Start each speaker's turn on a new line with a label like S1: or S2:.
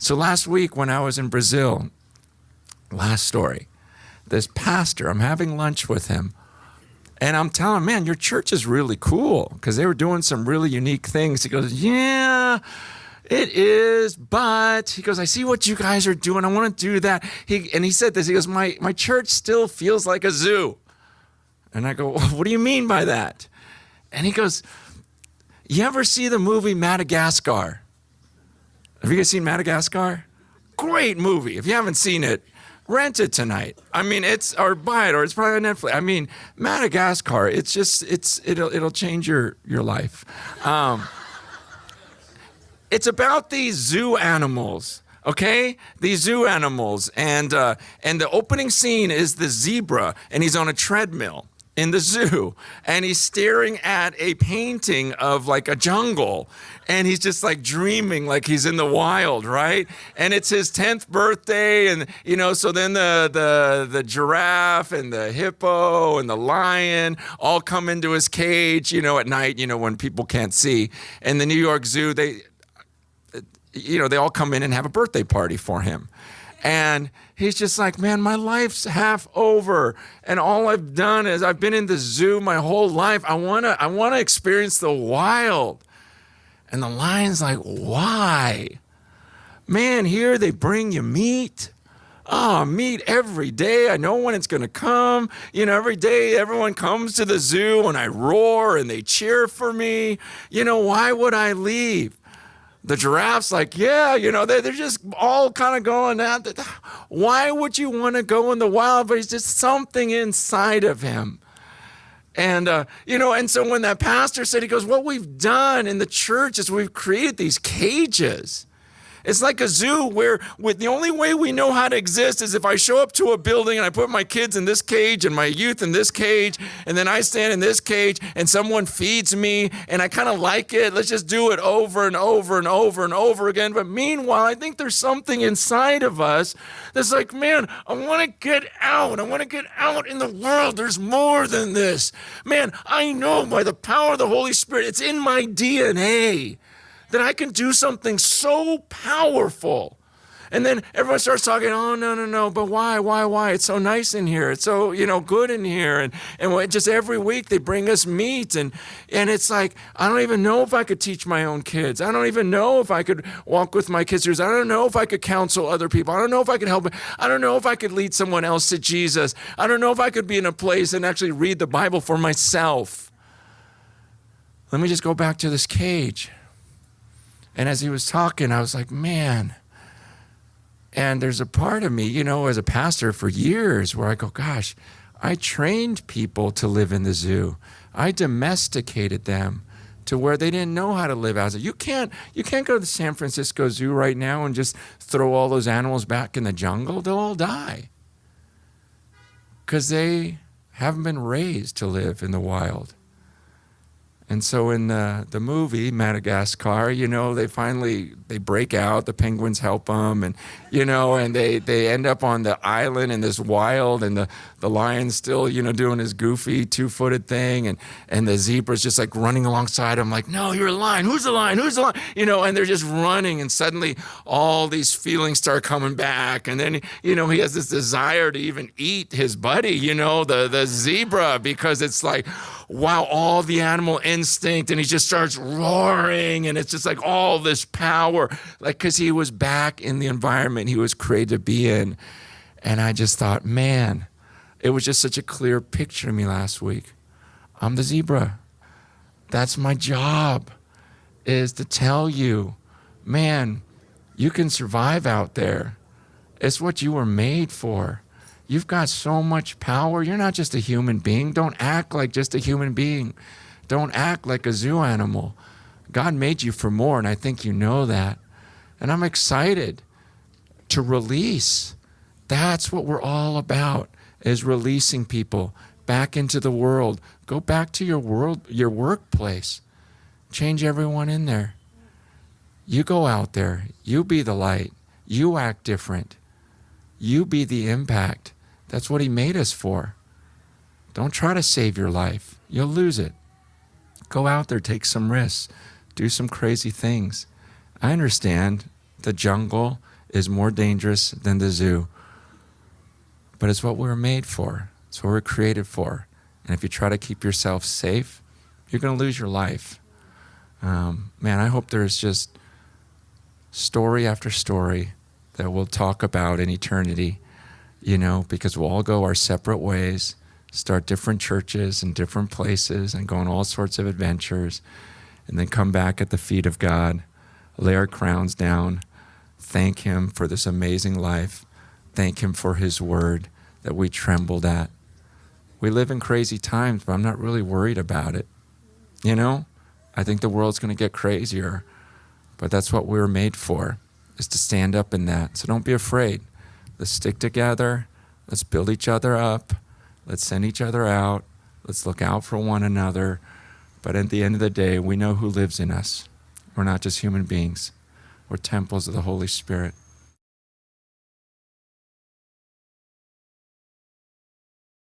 S1: So last week when I was in Brazil, last story, this pastor, I'm having lunch with him, and I'm telling him, man, your church is really cool, because they were doing some really unique things. He goes, yeah, it is, but he goes, I see what you guys are doing. I want to do that. He said this, he goes, my church still feels like a zoo. And I go, well, what do you mean by that? And he goes, you ever see the movie Madagascar? Have you guys seen Madagascar? Great movie. If you haven't seen it, rent it tonight. I mean, or buy it, or it's probably on Netflix. I mean, Madagascar, it'll change your life. It's about these zoo animals, okay? These zoo animals, and the opening scene is the zebra, and he's on a treadmill in the zoo, and he's staring at a painting of like a jungle, and he's just like dreaming like he's in the wild, right? And it's his 10th birthday, and so then the giraffe and the hippo and the lion all come into his cage, at night, when people can't see. And the New York Zoo, they all come in and have a birthday party for him. And he's just like, man, my life's half over. And all I've done is I've been in the zoo my whole life. I wanna experience the wild. And the lion's like, why? Man, here they bring you meat. Meat every day. I know when it's going to come. Every day everyone comes to the zoo and I roar and they cheer for me. Why would I leave? The giraffe's like, yeah, they're just all kind of going out. Why would you want to go in the wild? But it's just something inside of him. And, and so when that pastor said, he goes, what we've done in the church is we've created these cages. It's like a zoo where the only way we know how to exist is if I show up to a building and I put my kids in this cage and my youth in this cage, and then I stand in this cage and someone feeds me and I kind of like it. Let's just do it over and over and over and over again. But meanwhile, I think there's something inside of us that's like, man, I want to get out. I want to get out in the world. There's more than this. Man, I know by the power of the Holy Spirit, it's in my DNA, that I can do something so powerful. And then everyone starts talking, oh, no, but why? It's so nice in here. It's so, good in here. And just every week they bring us meat. And it's like, I don't even know if I could teach my own kids. I don't even know if I could walk with my kids. I don't know if I could counsel other people. I don't know if I could help. I don't know if I could lead someone else to Jesus. I don't know if I could be in a place and actually read the Bible for myself. Let me just go back to this cage. And as he was talking, I was like, man. And there's a part of me, as a pastor for years where I go, gosh, I trained people to live in the zoo. I domesticated them to where they didn't know how to live as a. You can't go to the San Francisco Zoo right now and just throw all those animals back in the jungle. They'll all die. Because they haven't been raised to live in the wild. And so in the movie Madagascar, they break out, the penguins help them, and and they end up on the island in this wild, and the lion's still doing his goofy 2-footed thing, and the zebra's just like running alongside him like, no, you're a lion, who's the lion, and they're just running, and suddenly all these feelings start coming back, and then he has this desire to even eat his buddy, the zebra, because it's like, wow, all the animal instinct, and he just starts roaring, and it's just like all this power, like, because he was back in the environment he was created to be in. And I just thought, man, it was just such a clear picture to me last week. I'm the zebra. That's my job, is to tell you, man, you can survive out there. It's what you were made for. You've got so much power. You're not just a human being. Don't act like just a human being. Don't act like a zoo animal. God made you for more, and I think you know that. And I'm excited to release. That's what we're all about, is releasing people back into the world. Go back to your workplace. Change everyone in there. You go out there. You be the light. You act different. You be the impact. That's what he made us for. Don't try to save your life. You'll lose it. Go out there, take some risks, do some crazy things. I understand The jungle is more dangerous than the zoo. But it's what we were made for. It's what we're created for. And if you try to keep yourself safe, you're going to lose your life. Man, I hope there's just story after story that we'll talk about in eternity, because we'll all go our separate ways, start different churches in different places and go on all sorts of adventures, and then come back at the feet of God, lay our crowns down, thank him for this amazing life, thank him for his word that we trembled at. We live in crazy times, but I'm not really worried about it. I think the world's going to get crazier, but that's what we were made for, is to stand up in that. So don't be afraid. Let's stick together. Let's build each other up. Let's send each other out. Let's look out for one another. But at the end of the day, we know who lives in us. We're not just human beings. We're temples of the Holy Spirit.